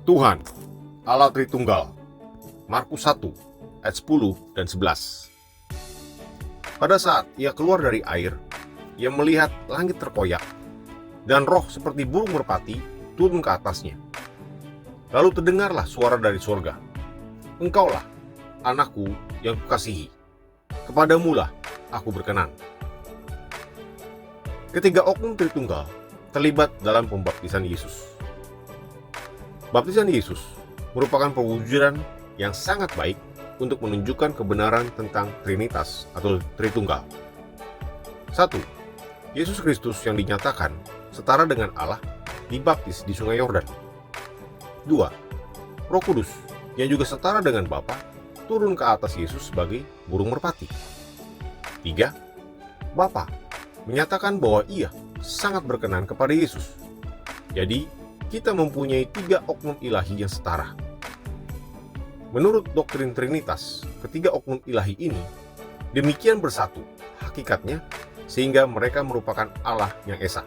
Tuhan, Allah Tritunggal. Markus 1, ayat 10 dan 11. Pada saat ia keluar dari air, ia melihat langit terkoyak, dan roh seperti burung merpati turun ke atasnya. Lalu terdengarlah suara dari surga, "Engkaulah anakku yang kukasihi, kepadamulah aku berkenan." Ketiga oknum Tritunggal terlibat dalam pembaptisan Yesus. Baptisan Yesus merupakan pewujudan yang sangat baik untuk menunjukkan kebenaran tentang Trinitas atau Tritunggal. 1. Yesus Kristus yang dinyatakan setara dengan Allah dibaptis di Sungai Yordan. 2. Roh Kudus yang juga setara dengan Bapa turun ke atas Yesus sebagai burung merpati. 3. Bapa menyatakan bahwa ia sangat berkenan kepada Yesus. Jadi, kita mempunyai 3 oknum ilahi yang setara. Menurut doktrin Trinitas, ketiga oknum ilahi ini demikian bersatu hakikatnya sehingga mereka merupakan Allah yang esa.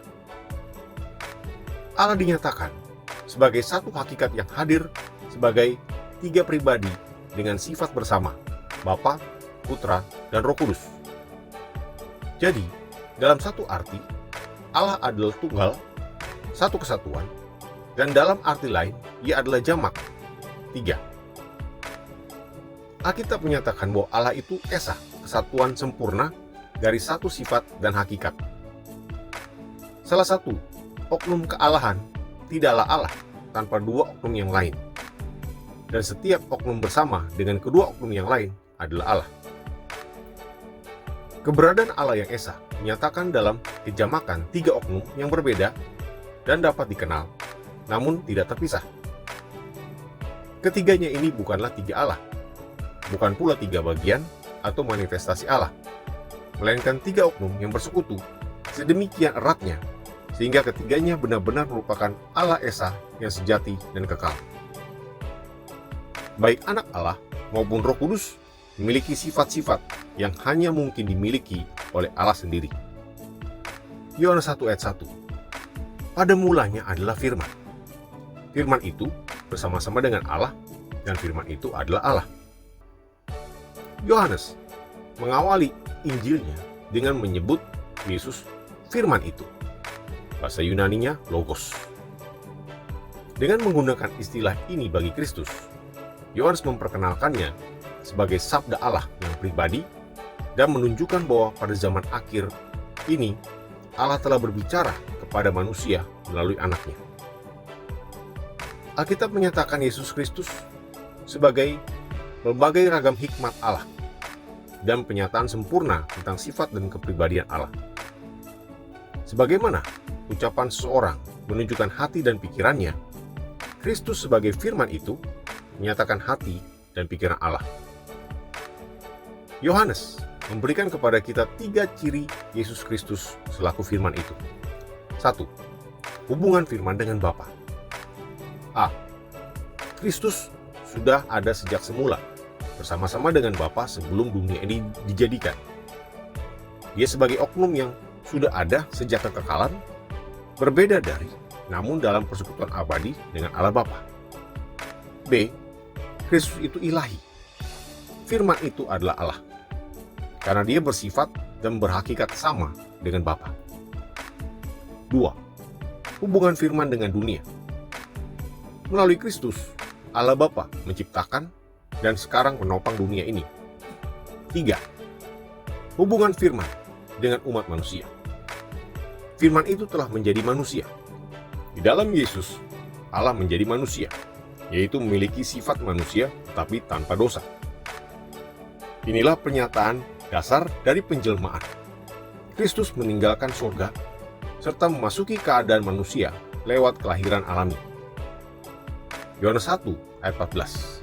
Allah dinyatakan sebagai satu hakikat yang hadir sebagai 3 pribadi dengan sifat bersama, Bapa, Putra, dan Roh Kudus. Jadi, dalam satu arti, Allah adalah tunggal, satu kesatuan, dan dalam arti lain, ia adalah jamak, 3. Alkitab menyatakan bahwa Allah itu esa, kesatuan sempurna dari satu sifat dan hakikat. Salah satu oknum kealahan tidaklah Allah tanpa 2 oknum yang lain. Dan setiap oknum bersama dengan kedua oknum yang lain adalah Allah. Keberadaan Allah yang esa dinyatakan dalam kejamakan 3 oknum yang berbeda dan dapat dikenal, namun tidak terpisah. Ketiganya ini bukanlah 3 Allah, bukan pula 3 bagian atau manifestasi Allah, melainkan 3 oknum yang bersekutu sedemikian eratnya sehingga ketiganya benar-benar merupakan Allah esa yang sejati dan kekal. Baik anak Allah maupun Roh Kudus memiliki sifat-sifat yang hanya mungkin dimiliki oleh Allah sendiri. Yohanes 1 ayat 1. Pada mulanya adalah firman. Firman itu bersama-sama dengan Allah dan firman itu adalah Allah. Yohanes mengawali Injilnya dengan menyebut Yesus firman itu. Bahasa Yunaninya logos. Dengan menggunakan istilah ini bagi Kristus, Yohanes memperkenalkannya sebagai sabda Allah yang pribadi dan menunjukkan bahwa pada zaman akhir ini Allah telah berbicara kepada manusia melalui anaknya. Alkitab menyatakan Yesus Kristus sebagai berbagai ragam hikmat Allah dan penyataan sempurna tentang sifat dan kepribadian Allah. Sebagaimana ucapan seseorang menunjukkan hati dan pikirannya, Kristus sebagai firman itu menyatakan hati dan pikiran Allah. Yohanes memberikan kepada kita 3 ciri Yesus Kristus selaku firman itu. 1. Hubungan firman dengan Bapa. A. Kristus sudah ada sejak semula, bersama-sama dengan Bapa sebelum dunia ini dijadikan. Dia sebagai oknum yang sudah ada sejak kekekalan, berbeda dari, namun dalam persekutuan abadi dengan Allah Bapa. B. Kristus itu ilahi. Firman itu adalah Allah, karena dia bersifat dan berhakikat sama dengan Bapa. 2. Hubungan firman dengan dunia. Melalui Kristus, Allah Bapa menciptakan dan sekarang menopang dunia ini. 3. Hubungan firman dengan umat manusia. Firman itu telah menjadi manusia. Di dalam Yesus, Allah menjadi manusia, yaitu memiliki sifat manusia tetapi tanpa dosa. Inilah pernyataan dasar dari penjelmaan. Kristus meninggalkan surga serta memasuki keadaan manusia lewat kelahiran alami. Yohanes 1 ayat 14.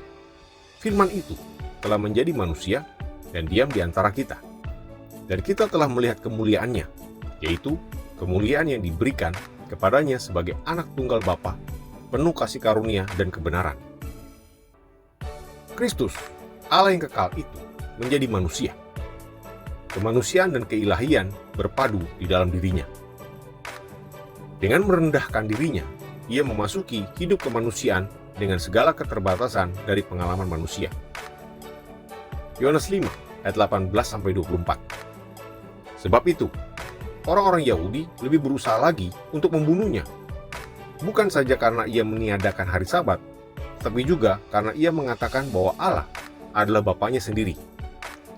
Firman itu telah menjadi manusia dan diam di antara kita. Dan kita telah melihat kemuliaannya, yaitu kemuliaan yang diberikan kepadanya sebagai anak tunggal Bapa, penuh kasih karunia dan kebenaran. Kristus, Allah yang kekal itu, menjadi manusia. Kemanusiaan dan keilahian berpadu di dalam dirinya. Dengan merendahkan dirinya, ia memasuki hidup kemanusiaan dengan segala keterbatasan dari pengalaman manusia. Yohanes 5 ayat 18-24. Sebab itu, orang-orang Yahudi lebih berusaha lagi untuk membunuhnya. Bukan saja karena ia meniadakan hari Sabat, tapi juga karena ia mengatakan bahwa Allah adalah Bapanya sendiri,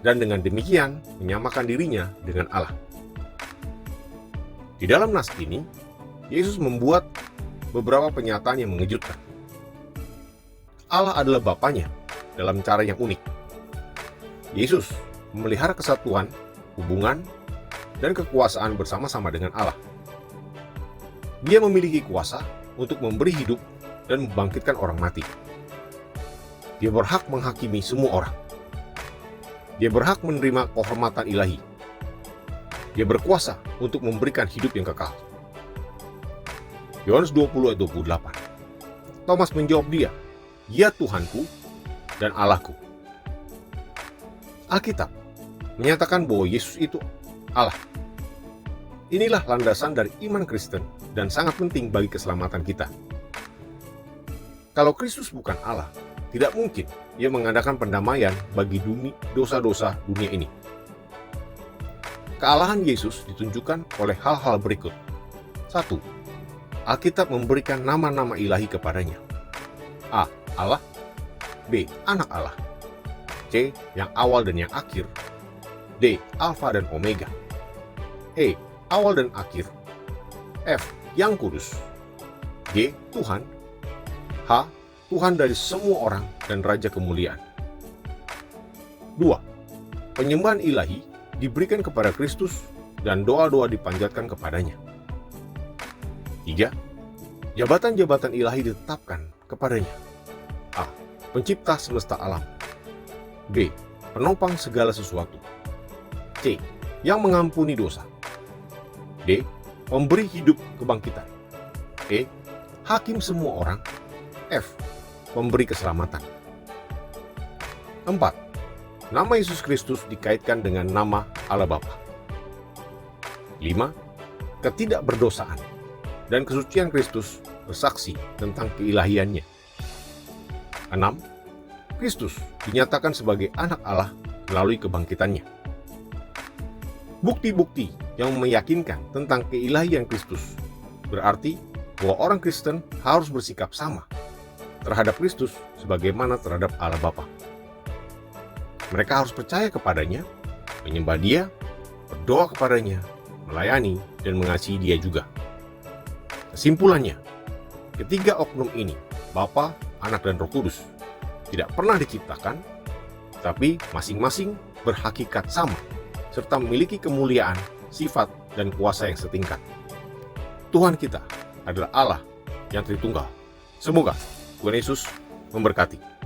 dan dengan demikian menyamakan dirinya dengan Allah. Di dalam nas ini, Yesus membuat beberapa pernyataan yang mengejutkan. Allah adalah Bapanya dalam cara yang unik. Yesus memelihara kesatuan, hubungan, dan kekuasaan bersama-sama dengan Allah. Dia memiliki kuasa untuk memberi hidup dan membangkitkan orang mati. Dia berhak menghakimi semua orang. Dia berhak menerima kehormatan ilahi. Dia berkuasa untuk memberikan hidup yang kekal. Yohanes 20 ayat 28. Thomas menjawab dia, "Ya Tuhanku dan Allahku." Alkitab menyatakan bahwa Yesus itu Allah. Inilah landasan dari iman Kristen dan sangat penting bagi keselamatan kita. Kalau Kristus bukan Allah, tidak mungkin Ia mengadakan pendamaian bagi dosa-dosa dunia ini. Kealahan Yesus ditunjukkan oleh hal-hal berikut. 1. Alkitab memberikan nama-nama ilahi kepadanya. A. Allah. B. Anak Allah. C. Yang awal dan yang akhir. D. Alfa dan Omega. E. Awal dan akhir. F. Yang kudus. G. Tuhan. H. Tuhan dari semua orang dan Raja kemuliaan. 2. Penyembahan ilahi diberikan kepada Kristus dan doa-doa dipanjatkan kepadanya. 3. Jabatan-jabatan ilahi ditetapkan kepadanya. A. Pencipta semesta alam. B. Penopang segala sesuatu. C. Yang mengampuni dosa. D. Memberi hidup kebangkitan. E. Hakim semua orang. F. Memberi keselamatan. 4. Nama Yesus Kristus dikaitkan dengan nama Allah Bapa. 5. Ketidakberdosaan dan kesucian Kristus bersaksi tentang keilahiannya. 6. Kristus dinyatakan sebagai anak Allah melalui kebangkitannya. Bukti-bukti yang meyakinkan tentang keilahian Kristus berarti bahwa orang Kristen harus bersikap sama terhadap Kristus sebagaimana terhadap Allah Bapa. Mereka harus percaya kepadanya, menyembah Dia, berdoa kepadanya, melayani, dan mengasihi Dia juga. Kesimpulannya, ketiga oknum ini, Bapa, Anak, dan Roh Kudus, tidak pernah diciptakan, tapi masing-masing berhakikat sama, serta memiliki kemuliaan, sifat, dan kuasa yang setingkat. Tuhan kita adalah Allah yang Tritunggal. Semoga Tuhan Yesus memberkati.